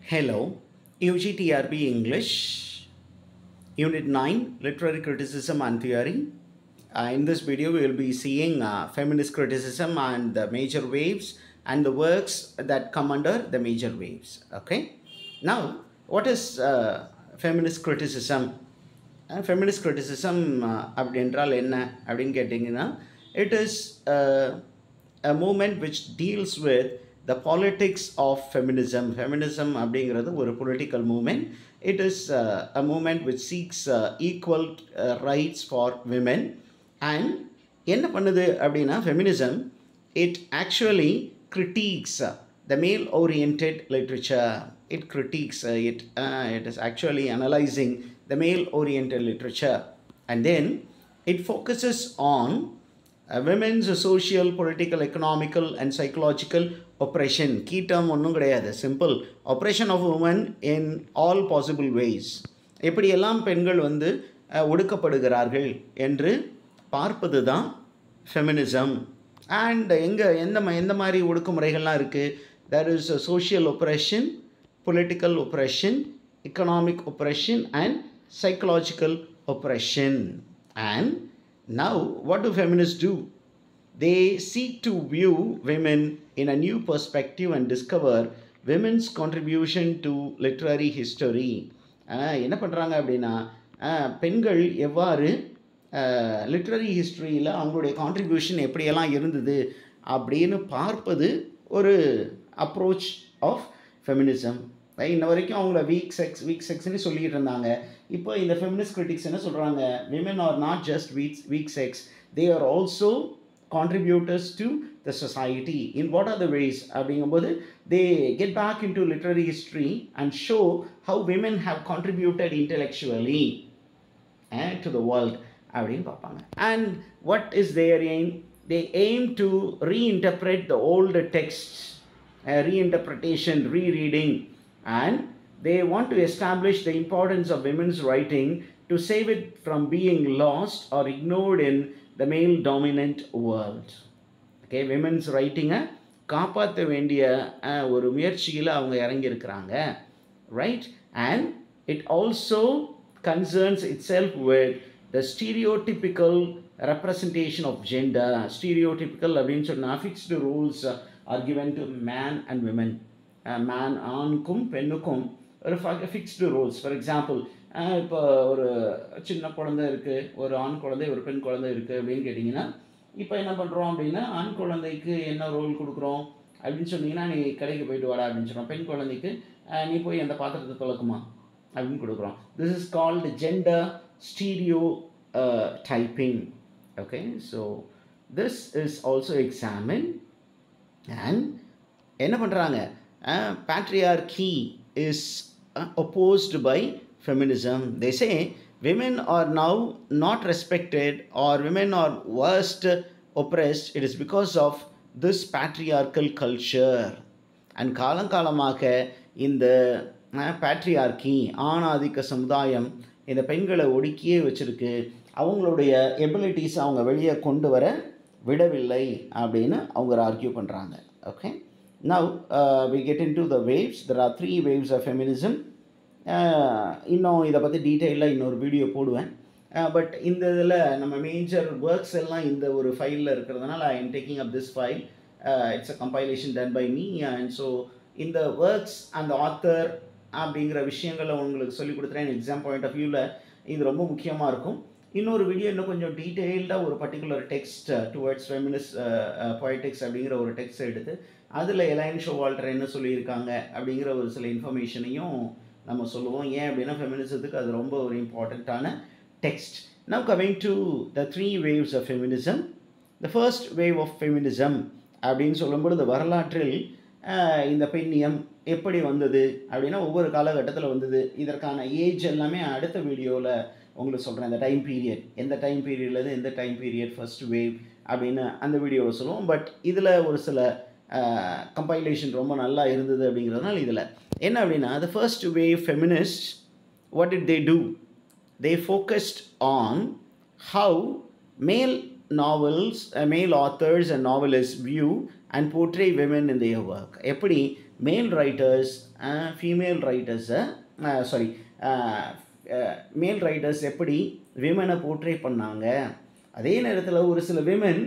Hello, UGTRB English, Unit 9, Literary Criticism and Theory. In this video, we will be seeing feminist criticism and the major waves and the works that come under the major waves. Okay. Now, what is feminist criticism? Feminist criticism அப்படின்றால் என்ன அப்படின்னு கேட்டிங்கன்னா, it is a movement which deals with the politics of feminism. Feminism அப்படிங்கிறது ஒரு political movement. It is a movement which seeks equal rights for women. And என்ன பண்ணுது அப்படின்னா feminism, it actually critiques the male oriented literature. It critiques it is actually analyzing the male oriented literature, and then it focuses on women's social, political, economical and psychological oppression. Key term ஒன்றும் கிடையாது, simple oppression of women in all possible ways. எப்படியெல்லாம் பெண்கள் ஒடுக்கப்படுகிறார்கள் என்று பார்ப்பது தான் feminism. And எந்த மாதிரி ஒடுக்குமுறைகள்லாம் இருக்குது? There is a social oppression, political oppression, economic oppression and psychological oppression. And now what do feminists do? They seek to view women in a new perspective and discover women's contribution to literary history. என்ன பண்ணுறாங்க அப்படின்னா, பெண்கள் எவ்வாறு literary ஹிஸ்ட்ரியில் அவங்களுடைய contribution எப்படியெல்லாம் இருந்தது அப்படின்னு பார்ப்பது ஒரு அப்ரோச் ஆஃப் ஃபெமினிசம். இன்ன வரைக்கும் அவங்கள வீக் செக்ஸ்ன்னு சொல்லிகிட்டு இருந்தாங்க. இப்போ இந்த ஃபெமினிஸ்ட் கிரிட்டிக்ஸ் என்ன சொல்கிறாங்க? Women are not just weak sex, they are also contributors to the society. In what are the ways? அப்படிங்கும்போது they get back into literary history and show how women have contributed intellectually to the world அப்படின்னு பார்ப்பாங்க. And what is their aim? They aim to reinterpret the old texts, reinterpretation, rereading, and they want to establish the importance of women's writing to save it from being lost or ignored in the male dominant world. Okay, women's writing-ஐ காப்பாற்ற வேண்டிய ஒரு முயற்சியில் அவங்க இறங்கியிருக்கிறாங்க, right? And it also concerns itself with the stereotypical representation of gender. Stereotypical அப்படின்னு சொன்னால் fixed rules are given to man and women. Man ஆணுக்கும் பெண்ணுக்கும் ஒரு fixed rules. For example, இப்போ ஒரு சின்ன குழந்தை இருக்குது, ஒரு ஆண் குழந்தை ஒரு பெண் குழந்தை இருக்குது அப்படின்னு கேட்டிங்கன்னா, இப்போ என்ன பண்ணுறோம் அப்படின்னா, ஆண் குழந்தைக்கு என்ன ரோல் கொடுக்குறோம் அப்படின்னு சொன்னீங்கன்னா, நீ கடைக்கு போயிட்டு வாடா அப்படின்னு சொல்கிறோம். பெண் குழந்தைக்கு நீ போய் அந்த பாத்திரத்தை துலக்குமா அப்படின்னு கொடுக்குறோம். This is called gender stereotyping. Okay, so this is also examined. And என்ன பண்ணுறாங்க? Patriarchy is opposed by feminism. They say women are now not respected or women are worst oppressed. It is because of this patriarchal culture. And காலங்காலமாக இந்த patriarchy, ஆணாதிக்க சமுதாயம் இந்த பெண்களை ஒடுக்கியே வச்சுருக்கு, அவங்களுடைய எபிலிட்டிஸ் அவங்க வெளியே கொண்டு வர விடவில்லை அப்படின்னு அவங்க ஆர்கியூ பண்ணுறாங்க. Okay, now we get into the waves. There are 3 waves of feminism. இன்னும் இதை பற்றி டீட்டெயிலாக இன்னொரு வீடியோ போடுவேன். பட் இந்த இதில் நம்ம மேஜர் ஒர்க்ஸ் எல்லாம் இந்த ஒரு ஃபைலில் இருக்கிறதுனால I am taking up this file. It's a compilation done by me. And so இந்த ஒர்க்ஸ் அந்த ஆத்தர் அப்படிங்கிற விஷயங்களை உங்களுக்கு சொல்லிக் கொடுத்துறேன். எக்ஸாம் பாயிண்ட் ஆஃப் வியூவில் இது ரொம்ப முக்கியமாக இருக்கும். இன்னொரு வீடியோ இன்னும் கொஞ்சம் டீட்டெயில்டாக ஒரு particular text towards feminist poetics அப்படிங்கிற ஒரு டெக்ஸ்ட் எடுத்து அதில் எலைன் ஷோவால்டர் என்ன சொல்லியிருக்காங்க அப்படிங்கிற ஒரு சில இன்ஃபர்மேஷனையும் நம்ம சொல்லுவோம். ஏன் அப்படின்னா ஃபெமினிசத்துக்கு அது ரொம்ப ஒரு இம்பார்ட்டண்ட்டான text. Now coming to the 3 waves of feminism. The first wave of feminism அப்படின்னு சொல்லும்பொழுது வரலாற்றில் இந்த பெண்ணியம் எப்படி வந்தது அப்படின்னா ஒவ்வொரு காலகட்டத்தில் வந்தது. இதற்கான ஏஜ் எல்லாமே அடுத்த வீடியோவில் உங்களுக்கு சொல்கிறேன். இந்த டைம் பீரியட், எந்த டைம் பீரியட்லேருந்து எந்த டைம் பீரியட் ஃபர்ஸ்ட் வேவ் அப்படின்னு அந்த வீடியோவில் சொல்லுவோம். பட் இதில் ஒரு சில கம்பைலேஷன் ரொம்ப நல்லா இருந்தது அப்படிங்கிறதுனால இதில் என்ன அப்படின்னா, the first wave feminists, what did they do? They focused on how male novels, male authors and novelists view and portray women in their work. எப்படி மேல் ரைட்டர்ஸ் ஃபீமேல் ரைட்டர்ஸை மேல் ரைட்டர்ஸ் எப்படி விமனை போர்ட்ரே பண்ணாங்க, அதே நேரத்தில் ஒரு சில விமன்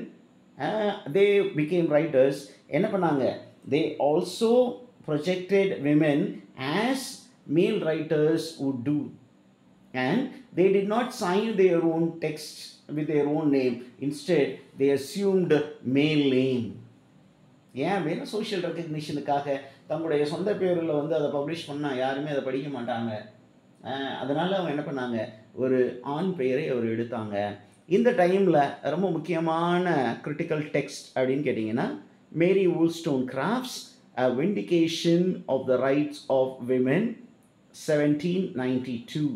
தே பிகேம் ரைட்டர்ஸ் என்ன பண்ணாங்க, they also projected women as male writers would do, and they did not sign their own text with their own name. Instead they assumed male name. ஏன் அப்படின்னா சோஷியல் ரெக்கக்னிஷனுக்காக தங்களுடைய சொந்த பேரில் வந்து அதை பப்ளிஷ் பண்ணால் யாருமே அதை படிக்க மாட்டாங்க. அதனால் அவங்க என்ன பண்ணாங்க, ஒரு ஆண் பெயரை அவர் எடுத்தாங்க. இந்த டைமில் ரொம்ப முக்கியமான கிரிட்டிக்கல் டெக்ஸ்ட் அப்படின்னு கேட்டிங்கன்னா மேரி Wollstonecraft's A Vindication of the Rights of Women 1792.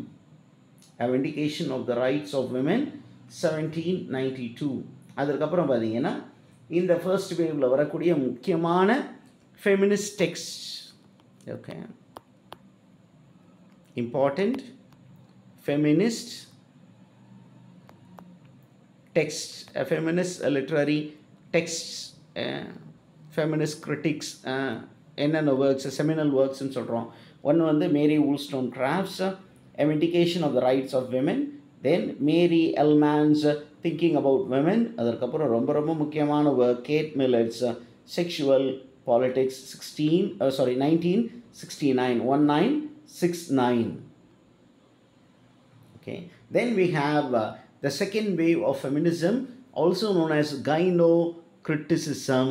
A Vindication of the Rights of Women 1792. அதுக்கப்புறம் பார்த்தீங்கன்னா இந்த ஃபர்ஸ்ட் வேவ்ல வரக்கூடிய முக்கியமான feminist text, okay, important feminist text, feminist literary text, feminist critics, என்னென்ன ஒர்க்ஸ், செமினல் ஒர்க்ஸ்ன்னு சொல்கிறோம். ஒன்று வந்து Mary Wollstonecraft's A Vindication of the Rights of Women, then Mary Ellmann's thinking about women, அதற்கப்புறம் ரொம்ப ரொம்ப முக்கியமான work Kate Millett's sexual politics 1969. Okay, then we have the second wave of feminism, also known as gynocriticism.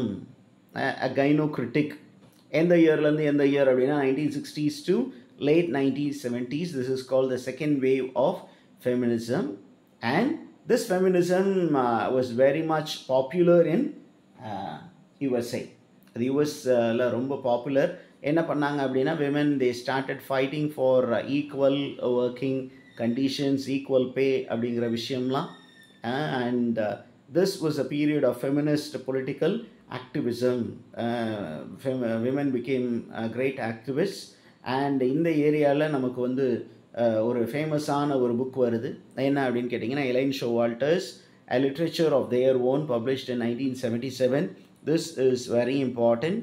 A gynocritic, எந்த இயர்லேருந்து எந்த year அப்படின்னா 1960s to late 1970s. This is called the second wave of feminism, and this feminism was very much popular in USA. The US-ல ரொம்ப popular. என்ன பண்ணாங்க அப்படின்னா women they started fighting for equal working conditions, equal pay அப்படிங்கிற விஷயம்லாம், and this was a period of feminist political activism. Women became great activists, and இந்த ஏரியாவில் நமக்கு வந்து ஒரு ஃபேமஸான ஒரு புக் வருது. என்ன அப்படின்னு கேட்டிங்கன்னா A-line ஷோவால்டர்ஸ் A Literature of Their Own, published in 1977. This is very important.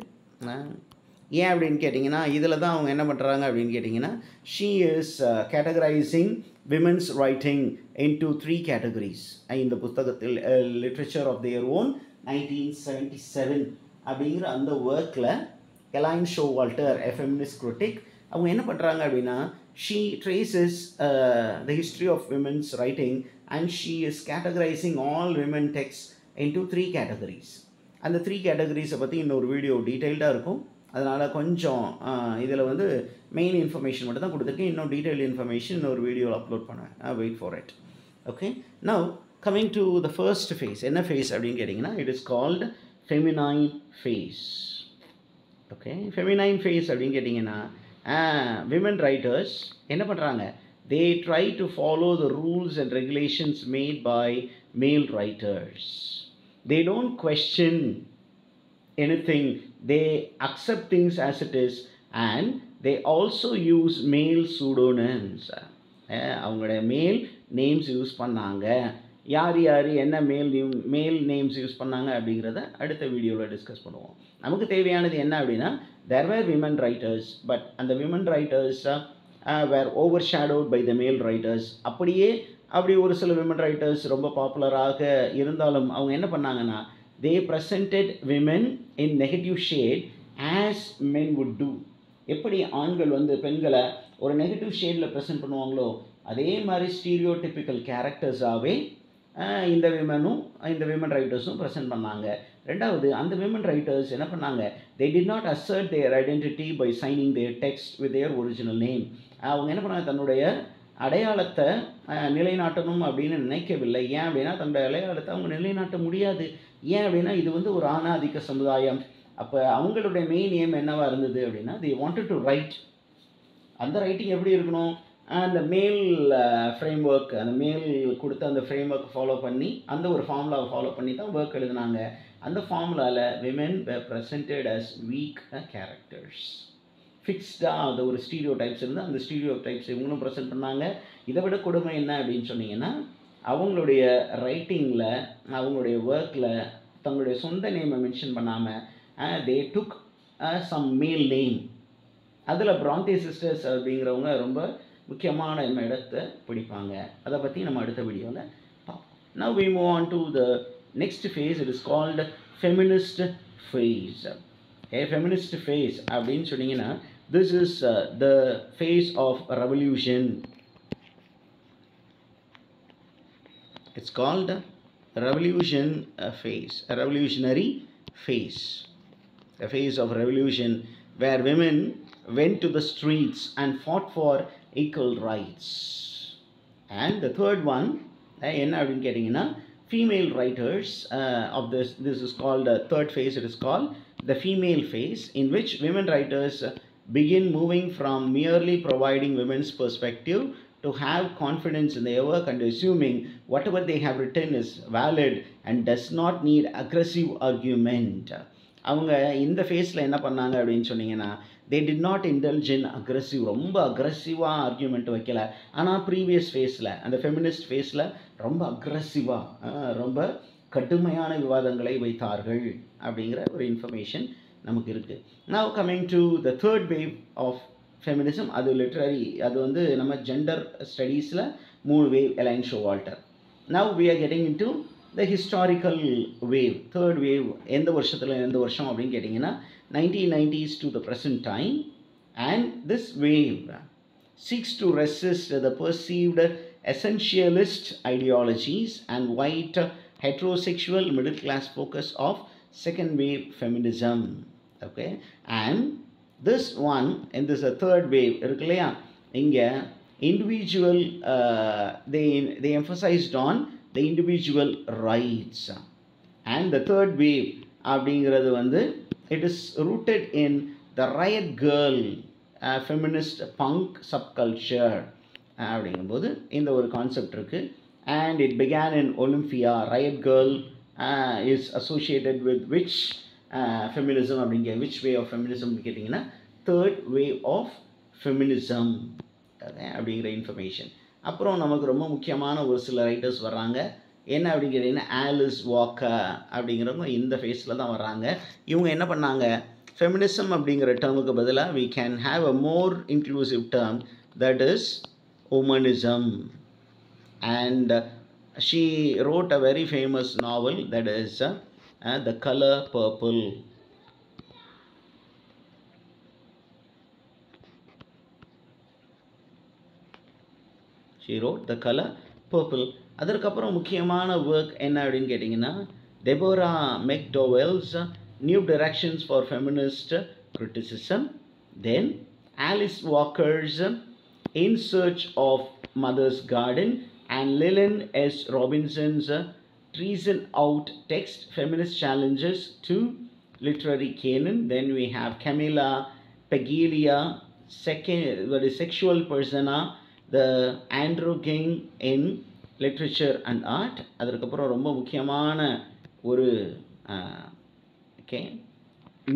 ஏன் அப்படின்னு கேட்டிங்கன்னா இதில் தான் அவங்க என்ன பண்ணுறாங்க அப்படின்னு கேட்டிங்கன்னா she is categorizing women's writing into 3 categories. இந்த புத்தகத்தில் Literature of Their Own 1977 அப்படிங்கிற அந்த ஒர்க்கில் எலைன் ஷோவால்டர், a feminist critic, அவங்க என்ன பண்ணுறாங்க அப்படின்னா she traces the history of women's writing, and she is categorizing all women texts into 3 categories. அந்த 3 categories பற்றி இன்னொரு வீடியோ டீட்டெயில்டாக இருக்கும். அதனால் கொஞ்சம் இதில் வந்து மெயின் இன்ஃபர்மேஷன் மட்டும் தான் கொடுத்துருக்கேன். இன்னும் டீட்டெயில் இன்ஃபர்மேஷன் இன்னொரு வீடியோவில் அப்லோட் பண்ணுவேன். Wait for it. Okay, now coming to the first phase. என்ன ஃபேஸ் அப்படின்னு கேட்டிங்கன்னா it is called feminine phase. Okay, feminine phase அப்படின்னு கேட்டிங்கன்னா விமன் ரைட்டர்ஸ் என்ன பண்ணுறாங்க, they try to follow the rules and regulations made by male writers. They don't question anything, they accept things as it is, and they also use male pseudonyms. அவங்களுடைய மேல் names use பண்ணாங்க. யார் யார் என்ன மேல் names use பண்ணாங்க அப்படிங்கிறத அடுத்த வீடியோவில் டிஸ்கஸ் பண்ணுவோம். நமக்கு தேவையானது என்ன அப்படின்னா there were women writers, but அந்த women writers were overshadowed by the male writers. அப்படி ஒரு சில women writers ரொம்ப பாப்புலராக இருந்தாலும் அவங்க என்ன பண்ணாங்கன்னா they presented women in negative shade as men would do. எப்படி ஆண்கள் வந்து பெண்களை ஒரு நெகட்டிவ் ஷேடில் ப்ரெசென்ட் பண்ணுவாங்களோ அதே மாதிரி ஸ்டீரியோடிப்பிக்கல் கேரக்டர்ஸாகவே இந்த விமன் ரைட்டர்ஸும் ப்ரெசென்ட் பண்ணாங்க. ரெண்டாவது, அந்த விமன் ரைட்டர்ஸ் என்ன பண்ணாங்க, they did not assert their identity by signing their text with their original name. அவங்க என்ன பண்ணாங்க, தன்னுடைய அடையாளத்தை நிலைநாட்டணும் அப்படின்னு நினைக்கவில்லை. ஏன் அப்படின்னா தன்னுடைய அடையாளத்தை அவங்க நிலைநாட்ட முடியாது. ஏன் அப்படின்னா இது வந்து ஒரு ஆணாதிக்க சமுதாயம். அப்போ அவங்களுடைய மெயின் ஏம் என்னவாக இருந்தது அப்படின்னா they wanted to write. அந்த ரைட்டிங் எப்படி இருக்கணும், அந்த மேல் ஃப்ரேம் ஒர்க், அந்த மேல் கொடுத்த அந்த ஃப்ரேம் ஒர்க் ஃபாலோ பண்ணி அந்த ஒரு ஃபார்முலாவை ஃபாலோ பண்ணி தான் ஒர்க் எழுதினாங்க. அந்த ஃபார்முலாவில் women were presented as weak characters. ஃபிக்ஸ்டாக அந்த ஒரு ஸ்டீரியோ டைப்ஸ் இருந்து அந்த ஸ்டீரியோ டைப்ஸ் இவங்களும் ப்ரெசென்ட் பண்ணாங்க. இதை விட கொடுமை என்ன அப்படின்னு சொன்னீங்கன்னா அவங்களுடைய ரைட்டிங்கில் அவங்களுடைய ஒர்க்கில் தங்களுடைய சொந்த நேமை மென்ஷன் பண்ணாமல் they took some male name. அதில் Bronte sisters அப்படிங்கிறவங்க ரொம்ப முக்கியமான இடத்தை பிடிப்பாங்க. அதை பற்றி நம்ம அடுத்த வீடியோவில் பார்ப்போம். Now we move on to the next phase. It is called feminist phase. Feminist phase அப்படின்னு சொன்னீங்கன்னா, this is the phase of revolution. It's called revolution phase, a revolutionary phase, a phase of revolution where women went to the streets and fought for equal rights. And the third one, என்ன அப்படின்னு கேட்டிங்கன்னா, female writers of this is called third phase. It is called the female phase, in which women writers begin moving from merely providing women's perspective to have confidence in their work and assuming whatever they have written is valid and does not need aggressive argument. அவங்க இந்த ஃபேஸில் என்ன பண்ணாங்க அப்படின்னு சொன்னீங்கன்னா, they did not indulge in aggressive, ரொம்ப அக்ரெசிவாக argument வைக்கல. ஆனால் ப்ரீவியஸ் ஃபேஸில், அந்த ஃபெமினிஸ்ட் ஃபேஸில் ரொம்ப அக்ரெசிவாக, ரொம்ப கடுமையான விவாதங்களை வைத்தார்கள் அப்படிங்கிற ஒரு இன்ஃபர்மேஷன் நமக்கு இருக்குது. Now coming to the third wave of feminism, அது லிட்ரரி, அது வந்து நம்ம ஜெண்டர் ஸ்டடீஸில் 3 wave, Elaine Showalter. Now we are getting into the historical wave, third wave. எந்த வருஷம் அப்படின்னு கேட்டிங்கன்னா 1990s to the present time. And this wave seeks to resist the perceived essentialist ideologies and white heterosexual middle class focus of second wave feminism. Okay, and this one, in this third wave இருக்கு இல்லையா, இங்கே individual, they emphasized on the individual rights. And the third wave அப்படிங்கிறது வந்து, it is rooted in the riot girl feminist punk subculture அப்படிங்கும்போது இந்த ஒரு concept இருக்குது. And it began in Olympia. Riot girl is associated with which feminism அப்படிங்கிற, which way of feminism கேட்டிங்கன்னா third wave of feminism அப்படிங்கிற information. அப்புறம் நமக்கு ரொம்ப முக்கியமான ஒரு சில ரைட்டர்ஸ் வர்றாங்க. என்ன அப்படின்னு கேட்டிங்கன்னா, ஆலிஸ் வாக்கர் அப்படிங்கிறவங்க இந்த ஃபேஸில் தான் வர்றாங்க. இவங்க என்ன பண்ணாங்க, ஃபெமினிசம் அப்படிங்கிற டேர்முக்கு பதிலாக we can have a more inclusive term, that is womanism. And she wrote a very famous novel, that is The Color Purple. She wrote The Color Purple. அதற்கப்புறம் முக்கியமான ஒர்க் என்ன அப்படின்னு கேட்டிங்கன்னா, Deborah மெக்டோவெல்ஸ் New Directions for Feminist Criticism. Then Alice Walker's In Search of Mother's Garden and Lillian S. Robinson's Treason Out Text, Feminist Challenges to Literary Canon. Then we have Camilla Paglia, Sexual Persona, the Androgyne in Literature and Art. அதற்கப்புறம் ரொம்ப முக்கியமான ஒரு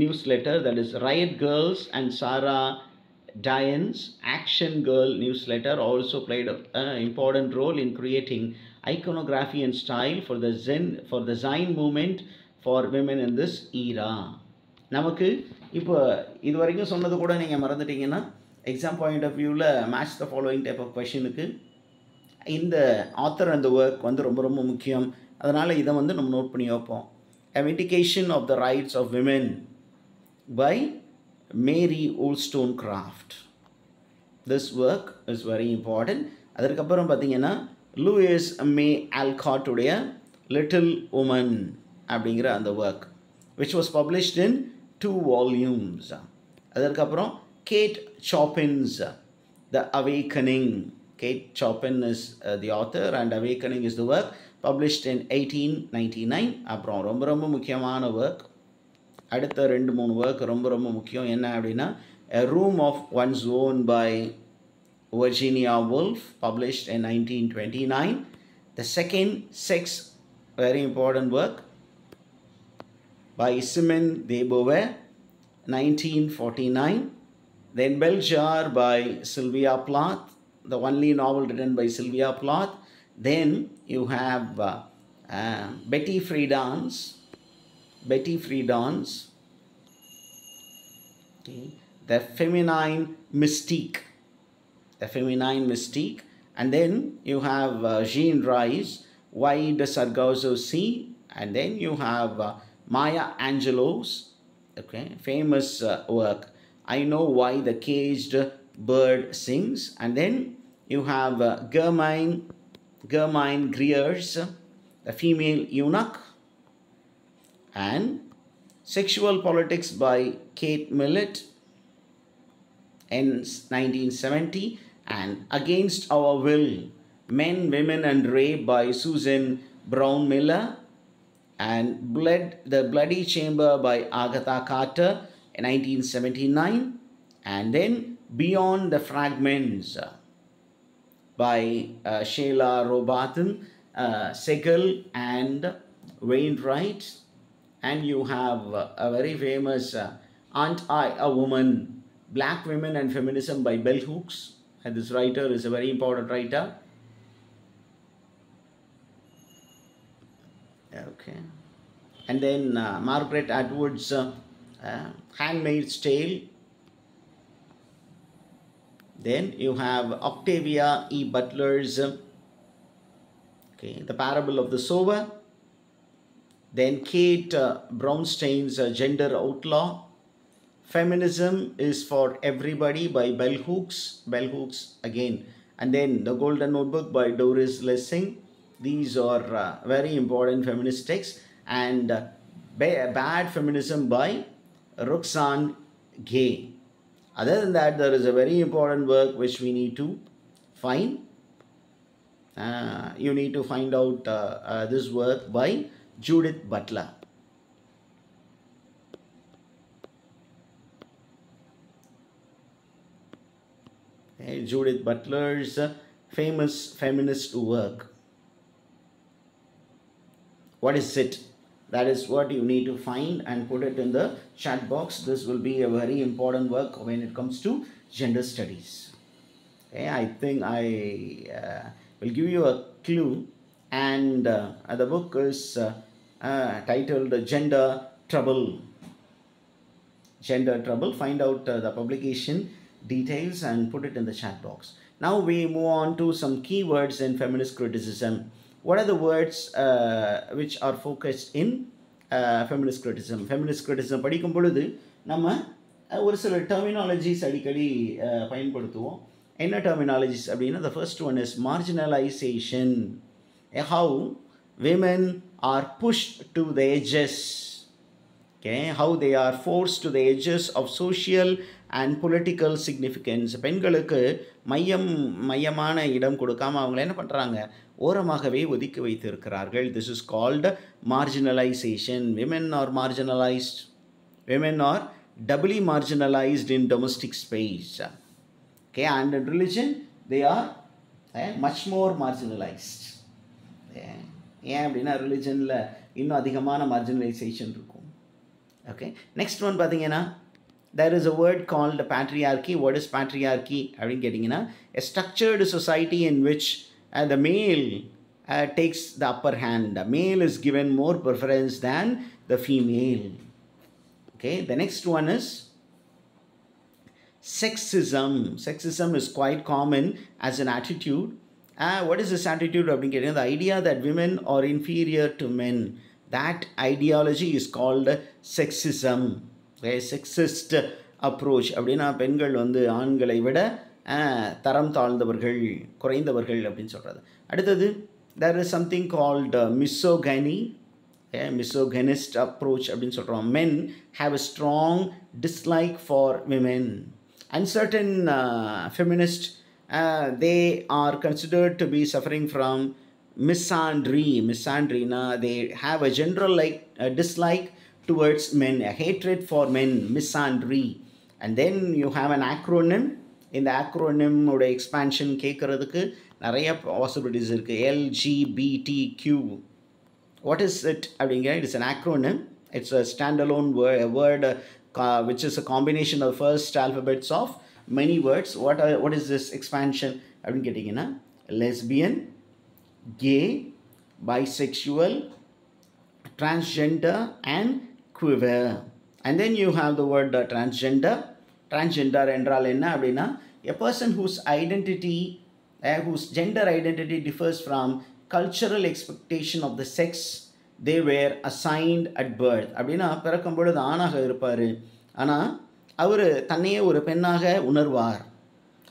newsletter, that is Riot Girls and Sarah Diane's Action Girl newsletter also played an important role in creating iconography and style for the Zine movement for women in this era. நமக்கு இப்போ இது வரைக்கும் சொன்னது கூட நீங்கள் மறந்துட்டீங்கன்னா, எக்ஸாம் பாயிண்ட் ஆஃப் வியூவில் match the following type of கொஷனுக்கு இந்த ஆத்தர் அந்த ஒர்க் வந்து ரொம்ப ரொம்ப முக்கியம். அதனால் இதை வந்து நம்ம நோட் பண்ணி வைப்போம். A Vindication of the Rights of Women by Mary Wollstonecraft. This work is very important. அதற்கப்புறம் பார்த்தீங்கன்னா, லூயிஸ் மே ஆல்காட் உடைய லிட்டில் உமன் அப்படிங்கிற அந்த work, which was published in 2 volumes. அதற்கப்புறம் gate சாப்பின்ஸ் The Awakening. Kate Chopin is the author and Awakening is the work, published in 1899. அப்புறம் ரொம்ப ரொம்ப முக்கியமான ஒர்க், அடுத்த 2-3 ஒர்க் ரொம்ப ரொம்ப முக்கியம். என்ன அப்படின்னா, A Room of One's Own by Virginia Woolf, published in 1929. The Second Sex, very important work, by Simone de Beauvoir, 1949. Then Bell Jar by Sylvia Plath, the only novel written by Sylvia Plath. Then you have Betty Friedan's Okay, the feminine mystique, the feminine mystique, and then you have Jean Rice, Why Does Sargasso See, and then you have Maya Angelou's, okay, famous work, I Know Why the Caged Bird Sings, and then you have Germaine Greer's The Female Eunuch, and Sexual Politics by Kate Millett in 1970, and Against Our Will, Men, Women and Rape by Susan Brown Miller, and The Bloody Chamber by Agatha Carter in 1979, and then Beyond the Fragments by Sheila Robathan, Segel and Wainwright, and you have a very famous Aren't I a Woman? Black Women and Feminism by Bell Hooks, and this writer is a very important writer. Okay, and then Margaret Atwood's Handmaid's Tale. Then you have Octavia E. Butler's The Parable of the Sower. Then Kate Brownstein's Gender Outlaw. Feminism is for Everybody by Bell Hooks again. And then The Golden Notebook by Doris Lessing. These are very important feminist texts. And Bad Feminism by Roxane Gay. Other than that, there is a very important work which we need to find. You need to find out this work by Judith Butler. Judith Butler's famous feminist work. What is it? That is what you need to find and put it in the chat box. This will be a very important work when it comes to gender studies. Okay, I think I will give you a clue, and the book is titled Gender Trouble. Gender Trouble. Find out the publication details and put it in the chat box. Now we move on to some keywords in feminist criticism. What are the words which are focused in feminist criticism? Feminist criticism படிக்கும் பொழுது நம்ம ஒரு சில terminologies அடிக்கடி பயன்படுத்துவோம். என்ன terminologies அப்படின்னா, the first one is marginalization. How women are pushed to the edges. Okay, how they are forced to the edges of social and political significance. பெண்களுக்கு மையமான இடம் கொடுக்காம அவங்கள என்ன பண்ணுறாங்க, ஓரமாகவே ஒதுக்கி வைத்திருக்கிறார்கள். This is called marginalization. Women are marginalized. Women are doubly marginalized in domestic space. Okay, and in religion they are much more marginalized. ஏன் அப்படின்னா ரிலிஜனில் இன்னும் அதிகமான மார்ஜினலைசேஷன் இருக்கும். Okay, next one பார்த்தீங்கன்னா, there is a word called patriarchy. What is patriarchy அப்படின்னு கேட்டிங்கன்னா, a structured society in which the male takes the upper hand. The male is given more preference than the female. Okay, the next one is sexism. Sexism is quite common as an attitude. What is this attitude அப்படின்னு கேட்டிங்கன்னா, the idea that women are inferior to men. That ideology is called sexism. A sexist approach அப்படின்னா பெண்கள் ஆண்களை விட தரம் தாழ்ந்தவர்கள், குறைந்தவர்கள் அப்படின்னு சொல்கிறது. அடுத்தது, there is something called misogyny. Misogynist approach அப்படின்னு சொல்கிறோம். Men have a strong dislike for women. And certain feminists, they are considered to be suffering from misandry. Misandry, they have a general dislike towards men, a hatred for men, misandry. And then you have an acronym. In the acronym oda expansion கேட்கறதுக்கு நிறைய possibilities இருக்கு. LGBTQ. What is it அப்படிங்க? It is an acronym. It's a standalone word which is a combination of the first alphabets of many words. What is this expansion அப்படின்னு கேட்டிங்கன்னா, lesbian, gay, bisexual, transgender and queer. And then you have the word transgender. Transgender என்றால் என்ன அப்படின்னா a person whose identity whose gender identity differs from cultural expectation of the sex they were assigned at birth. அப்படின்னா பிறக்கும் பொழுது ஆணாக இருப்பார், ஆனால் அவர் தன்னையே ஒரு பெண்ணாக உணர்வார்.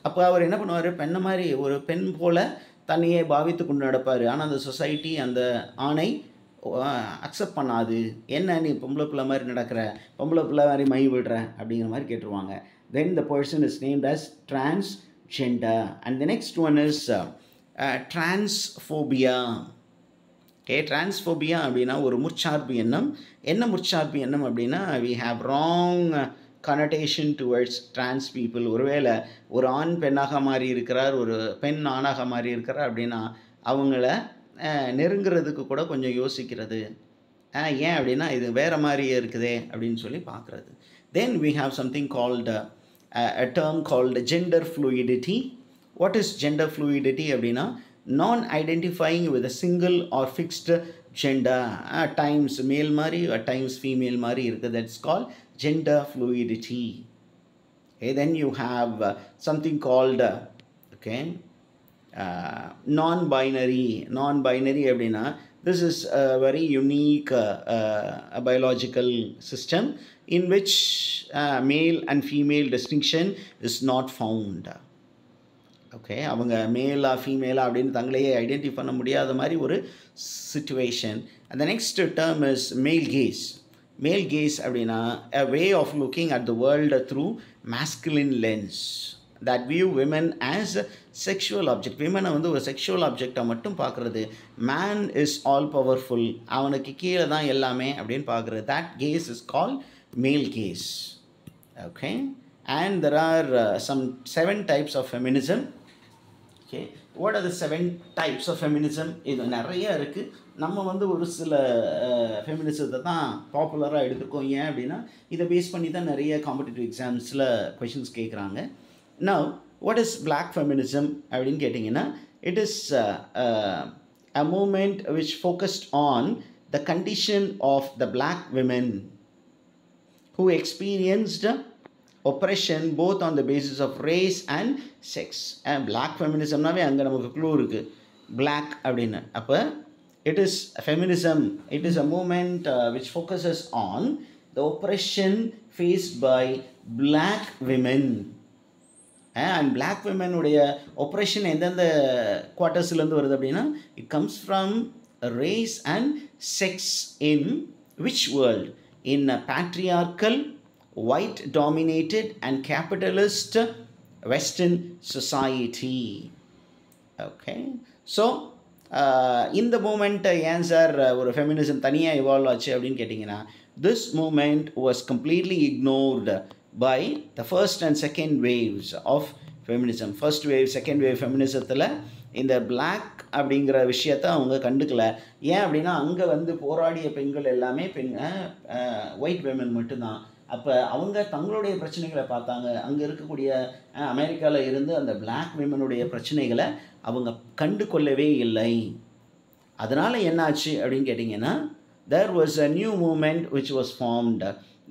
அப்போ அவர் என்ன பண்ணுவார், பெண்ணை மாதிரி ஒரு பெண் போல் தன்னையே பாவித்து கொண்டு நடப்பார். ஆனால் அந்த சொசைட்டி அந்த ஆணை அக்செப்ட் பண்ணாது. என்ன நீ பொம்பளை பிள்ளை மாதிரி நடக்கிற, பொம்பளை பிள்ளை மாதிரி மை விடுற அப்படிங்கிற மாதிரி கேட்டுருவாங்க. Then the person is named as transgender. And the next one is transphobia. Okay, transphobia அப்படின்னா ஒரு முற்சார்பு எண்ணம். என்ன முற்சார்பு எண்ணம் அப்படின்னா we have wrong connotation towards trans people. ஒருவேளை ஒரு ஆண் பெண்ணாக மாறி இருக்கிறார், ஒரு பெண் ஆணாக மாறி இருக்கிறார் அப்படின்னா அவங்கள நெருங்கிறதுக்கு கூட கொஞ்சம் யோசிக்கிறது. ஏன் அப்படின்னா இது வேறு மாதிரியே இருக்குதே அப்படின்னு சொல்லி பார்க்குறது. Then we have something called a term called gender fluidity. What is gender fluidity அப்படின்னா non-identifying with a single or fixed gender. At times male மாதிரி, at times female மாதிரி இருக்குது. That's called gender fluidity. Okay, then you have something called non-binary. Non-binary அப்படின்னா this is a very unique biological system in which male and female distinction is not found. Okay, அவங்க மேலா ஃபீமேலா அப்படின்னு தங்களையே identify பண்ண முடியாத மாதிரி ஒரு சிச்சுவேஷன். அந்த next term is மேல் கேஸ். மேல் கேஸ் அப்படின்னா a way of looking at the world through masculine lens that view women as a sexual object. விமனை வந்து ஒரு செக்ஷுவல் ஆப்ஜெக்டாக மட்டும் பார்க்குறது. மேன் இஸ் ஆல் பவர்ஃபுல், அவனுக்கு கீழே தான் எல்லாமே அப்படின்னு பார்க்குறது. that gaze is called male gaze. Okay, and there are some 7 types of feminism. Okay, what are the 7 types of feminism? இது நிறைய இருக்குது. நம்ம வந்து ஒரு சில ஃபெமினிசத்தை தான் பாப்புலராக எடுத்துக்கோம். ஏன் அப்படின்னா இதை பேஸ் பண்ணி தான் நிறைய காம்படிட்டிவ் எக்ஸாம்ஸில் கொஷின்ஸ் கேட்குறாங்க. Now, what is black feminism அப்படின்னு கேட்டிங்கன்னா it is a movement which focused on the condition of the black women who experienced oppression both on the basis of race and sex. Black feminismனாவே அங்கே நமக்கு clue இருக்குது, black அப்படின்னு. அப்போ it is a feminism, it is a movement which focuses on the oppression faced by black women. And black women உடைய oppression எந்தெந்த குவார்ட்டர்ஸ்லேருந்து வருது அப்படின்னா it comes from race and sex in which world? In a patriarchal, white dominated and capitalist western society. Okay, so இந்த moment ஏன் sir ஒரு feminism தனியாக evolve ஆச்சு அப்படின்னு கேட்டிங்கன்னா this movement was completely ignored by the first and second waves of feminism. First wave, second wave feminismத்தில் இந்த black அப்படிங்கிற விஷயத்தை அவங்க கண்டுக்கல. ஏன் அப்படின்னா அங்கே வந்து போராடிய பெண்கள் எல்லாமே ஒயிட் விமன் மட்டும்தான். அப்போ அவங்க தங்களுடைய பிரச்சனைகளை பார்த்தாங்க. அங்கே இருக்கக்கூடிய அமெரிக்காவில் இருந்து அந்த பிளாக் விமனுடைய பிரச்சனைகளை அவங்க கண்டு கொள்ளவே இல்லை. அதனால் என்னாச்சு அப்படின்னு கேட்டிங்கன்னா there was a new movement which was formed.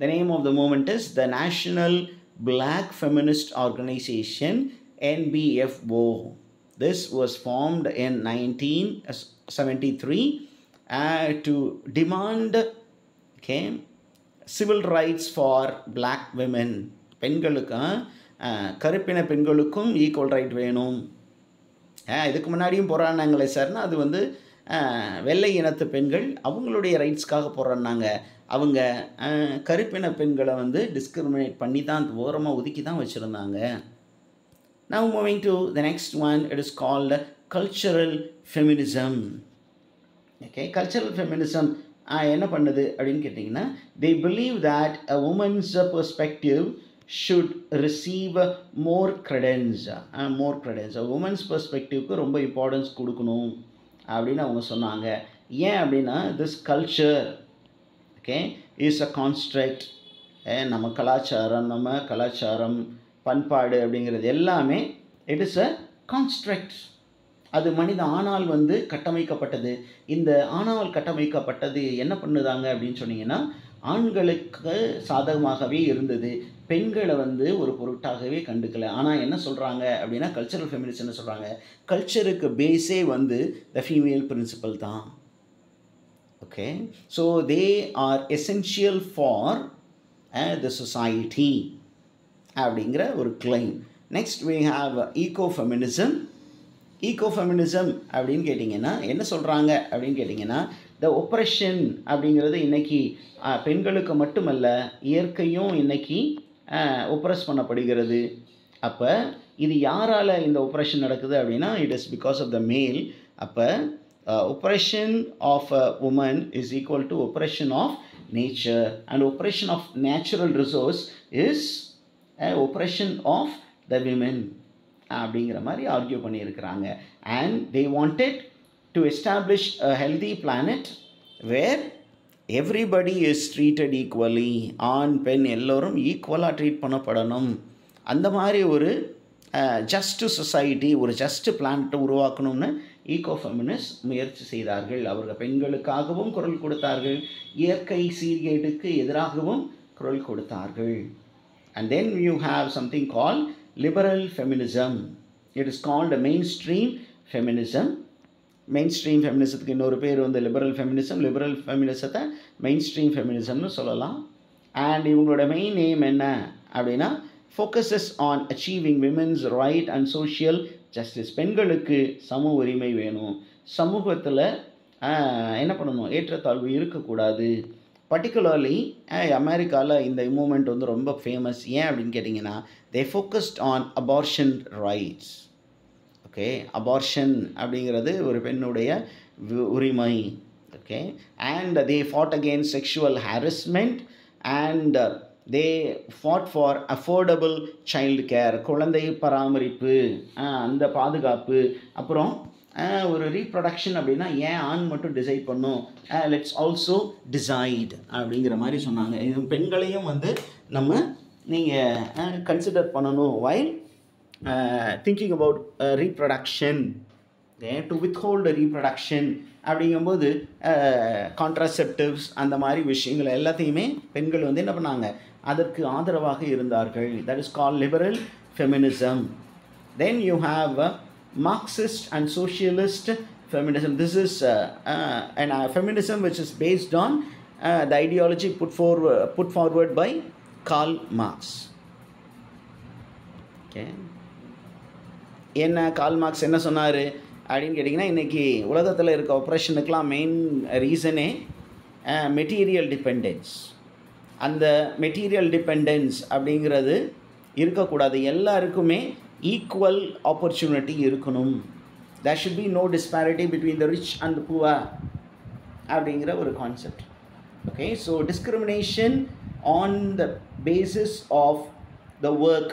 The name of the movement is the National Black Feminist Organization, NBFO. This was formed in 1973 to demand civil rights for black women. பெண்களுக்கும் கருப்பின பெண்களுக்கும் equal right வேணும். இதுக்கு முன்னாடியும் போராடினாங்களே சார்னா அது வந்து வெள்ளை இனத்து பெண்கள் அவங்களுடைய ரைட்ஸ்க்காக போராடினாங்க. அவங்க கருப்பின பெண்களை வந்து டிஸ்கிரிமினேட் பண்ணி தான் ஓரமாக ஒதுக்கி தான் வச்சுருந்தாங்க. Now moving to the next one, it is called cultural feminism. Okay, cultural feminism என்ன பண்ணுது அப்படின்னு கேட்டிங்கன்னா they believe that a woman's perspective should receive more credence. A woman's perspectiveக்கு ரொம்ப இம்பார்ட்டன்ஸ் கொடுக்கணும் அப்படின்னு அவங்க சொன்னாங்க. ஏன் அப்படின்னா this culture is a construct. நம்ம கலாச்சாரம் பண்பாடு அப்படிங்கிறது எல்லாமே இட் இஸ் அ கான்ஸ்ட்ரக்ட். அது மனித ஆனால் வந்து கட்டமைக்கப்பட்டது. இந்த ஆனால் கட்டமைக்கப்பட்டது என்ன பண்ணுதாங்க அப்படின்னு சொன்னீங்கன்னா ஆண்களுக்கு சாதகமாகவே இருந்தது, பெண்களை வந்து ஒரு பொருட்டாகவே கண்டுக்கல. ஆனால் என்ன சொல்கிறாங்க அப்படின்னா, கல்ச்சரல் ஃபெமினிஸ்ட் என்ன சொல்கிறாங்க, கல்ச்சருக்கு பேஸே வந்து த ஃபீமேல் பிரின்சிபல் தான். Okay, so they are essential for the society அப்படிங்கிற ஒரு claim. Next we have ecofeminism. ecofeminism அப்படின்னு கேட்டிங்கன்னா என்ன சொல்கிறாங்க அப்படின்னு கேட்டிங்கன்னா, த ஒப்ரெஷன் அப்படிங்கிறது இன்றைக்கி பெண்களுக்கு மட்டுமல்ல, இயற்கையும் இன்றைக்கி ஒப்ரெஸ் பண்ணப்படுகிறது. அப்போ இது யாரால் இந்த ஒப்ரெஷன் நடக்குது அப்படின்னா, it is because of the male. அப்போ oppression of a woman is equal to oppression of nature, and oppression of natural resource is oppression of the women அப்படிங்கிற மாதிரி ஆர்கியூ பண்ணியிருக்கிறாங்க. And they wanted to establish a healthy planet where everybody is treated equally. ஆண் பெண் எல்லோரும் ஈக்குவலாக treat பண்ணப்படணும். அந்த மாதிரி ஒரு ஜஸ்ட் சொசைட்டி, ஒரு ஜஸ்ட் பிளானட்டை உருவாக்கணும்னு ஈகோ ஃபெமினிஸ்ட் முயற்சி செய்தார்கள். அவர்கள் பெண்களுக்காகவும் குரல் கொடுத்தார்கள், இயற்கை சீர்கேடுக்கு எதிராகவும் குரல் கொடுத்தார்கள். And then you have something called liberal feminism. It is called a mainstream feminism. Mainstream feminismக்கு இன்னொரு பேர் வந்து லிபரல் ஃபெமினிசம். லிபரல் ஃபெமினிசத்தை மெயின்ஸ்ட்ரீம் ஃபெமினிசம்னு சொல்லலாம். அண்ட் இவங்களோட மெயின் எய்ம் என்ன அப்படின்னா, focuses on achieving women's right and social justice. பெண்களுக்கு சம உரிமை வேணும், சமூகத்தில் என்ன பண்ணணும், ஏற்றத்தாழ்வு இருக்கக்கூடாது. பர்டிகுலர்லி அமெரிக்காவில் இந்த மூமெண்ட் வந்து ரொம்ப ஃபேமஸ். ஏன் அப்படின்னு கேட்டிங்கன்னா, they focused on abortion rights. Okay, abortion அப்படிங்கிறது ஒரு பெண்ணுடைய உரிமை. Okay, and they fought against sexual harassment and they fought for affordable child care, குழந்தை பராமரிப்பு, அந்த பாதுகாப்பு. அப்புறம் ஒரு ரீப்ரொடக்ஷன் அப்படின்னா ஏன் ஆண் மட்டும் டிசைட் பண்ணும், லெட்ஸ் ஆல்சோ டிசைட் அப்படிங்கிற மாதிரி சொன்னாங்க. இது பெண்களையும் வந்து நீங்கள் கன்சிடர் பண்ணணும் while thinking about reproduction, to withhold reproduction அப்படிங்கும்போது கான்ட்ராசெப்டிவ்ஸ் அந்த மாதிரி விஷயங்கள் எல்லாத்தையுமே பெண்கள் வந்து என்ன பண்ணாங்க, அதற்கு ஆதரவாக இருந்தார்கள். That is called liberal feminism. Then you have Marxist and socialist feminism. This is an feminism which is based on the ideology put forward by Karl Marx. Okay, என்ன கார்ல் மார்க்ஸ் என்ன சொன்னார் அப்படின்னு கேட்டிங்கன்னா, இன்றைக்கி உலகத்தில் இருக்க ஆப்ரேஷனுக்கெலாம் மெயின் ரீசனே மெட்டீரியல் டிபெண்டன்ஸ். அந்த மெட்டீரியல் டிபெண்டன்ஸ் அப்படிங்கிறது இருக்கக்கூடாது, எல்லாருக்குமே ஈக்குவல் ஆப்பர்ச்சுனிட்டி இருக்கணும். There should be no disparity between the rich and the poor அப்படிங்கிற ஒரு concept. Okay, so discrimination on the basis of the work,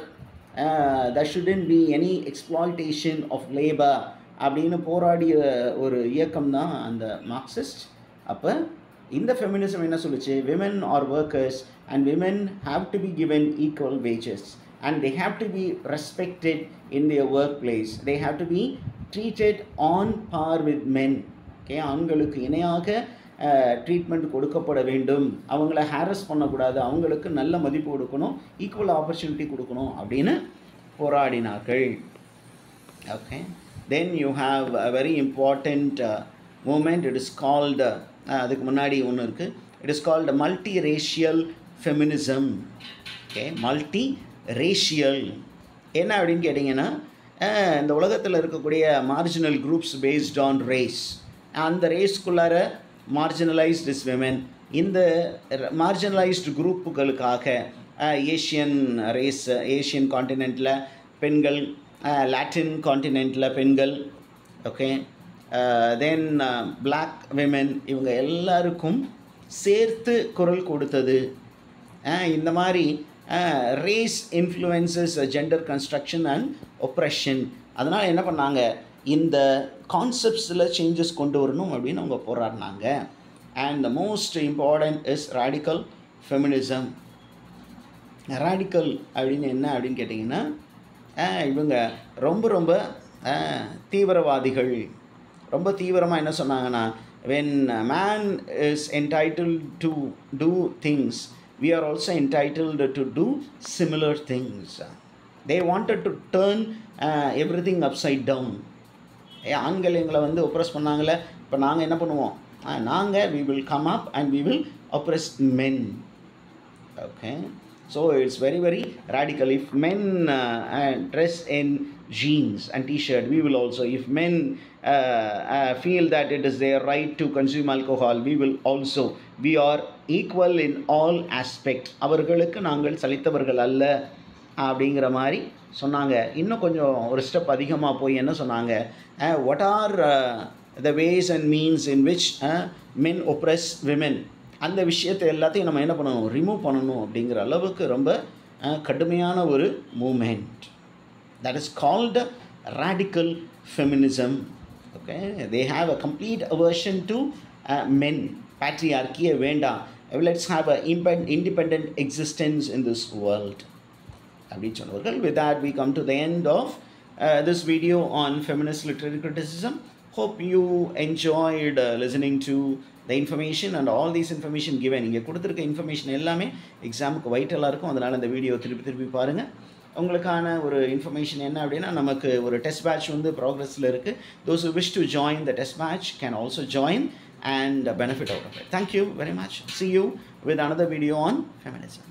there shouldn't be any exploitation of labour அப்படின்னு போராடிய ஒரு இயக்கம் தான் அந்த மார்க்சிஸ்ட். அப்போ இந்த ஃபெமினிசம் என்ன சொல்லுச்சு, women are workers and women have to be given equal wages. And they have to be respected in their workplace. They have to be treated on par with men. Okay, ஆண்களுக்கு இணையாக treatment கொடுக்கப்பட வேண்டும், அவங்கள harass பண்ணக்கூடாது, அவங்களுக்கு நல்ல மதிப்பு கொடுக்கணும், ஈக்குவல் ஆப்பர்ச்சுனிட்டி கொடுக்கணும் அப்படின்னு போராடினார்கள். Okay, then you have a very important moment. It is called, அதுக்கு முன்னாடி ஒன்று இருக்குது, it is called multi racial feminism. Okay, multi racial என்ன அப்படின்னு கேட்டிங்கன்னா, இந்த உலகத்தில் இருக்கக்கூடிய marginal groups based on race, அந்த ரேஸ்க்குள்ளார மார்ஜினலைஸ்டு இஸ் விமென். இந்த மார்ஜினலைஸ்டு குரூப்புகளுக்காக ஏஷியன் ரேஸ், ஏஷியன் காண்டினென்ட்டில் பெண்கள், லாட்டின் காண்டினென்ட்டில் பெண்கள், ஓகே, தென் பிளாக் விமென், இவங்க எல்லாருக்கும் சேர்த்து குரல் கொடுத்தது. இந்த மாதிரி race influences gender construction and oppression. அதனால் என்ன பண்ணாங்க, இந்த கான்செப்ட்ஸில் சேஞ்சஸ் கொண்டு வரணும் அப்படின்னு அவங்க போராடினாங்க. And the most important is radical feminism. Radical அப்படின்னு என்ன அப்படின்னு கேட்டிங்கன்னா, இவங்க ரொம்ப ரொம்ப தீவிரவாதிகள். ரொம்ப தீவிரமாக என்ன சொன்னாங்கன்னா, when a man is entitled to do things, we are also entitled to do similar things. They wanted to turn everything upside down. ஆண்கள் எங்களை வந்து ஒப்ரெஸ் பண்ணாங்களே, இப்போ நாங்கள் என்ன பண்ணுவோம், நாங்கள் we will come up and we will oppress men. Okay, so it's very very radical. If men dress in jeans and t-shirt, we will also. If men feel that it is their right to consume alcohol, we will also. We are equal in all aspects. அவர்களுக்கு நாங்கள் சலித்தவர்கள் அல்ல அப்படிங்கிற மாதிரி சொன்னாங்க. இன்னும் கொஞ்சம் ஒரு step அதிகமாக போய் என்ன சொன்னாங்க, what are the ways and means in which men oppress women, அந்த விஷயத்தை எல்லாத்தையும் நம்ம என்ன பண்ணணும், ரிமூவ் பண்ணணும் அப்படிங்கிற அளவுக்கு ரொம்ப கடுமையான ஒரு moment. That is called radical feminism. Okay, they have a complete aversion to men. Patriarchy வேண்டாம், let's have an independent existence in this world. With that, we come to the end of this video on feminist literary criticism. Hope you enjoyed listening to the information and all these information given. இங்கே கொடுத்துருக்க information எல்லாமே எக்ஸாமுக்கு வைட்டலாக இருக்கும். அதனால் இந்த video திருப்பி பாருங்கள். உங்களுக்கான ஒரு இன்ஃபர்மேஷன் என்ன அப்படின்னா, நமக்கு ஒரு டெஸ்ட் பேட்ச் வந்து ப்ராக்ரஸில் இருக்குது. Those who wish to join the test batch can also join and benefit out of it. Thank you very much. See you with another video on feminism.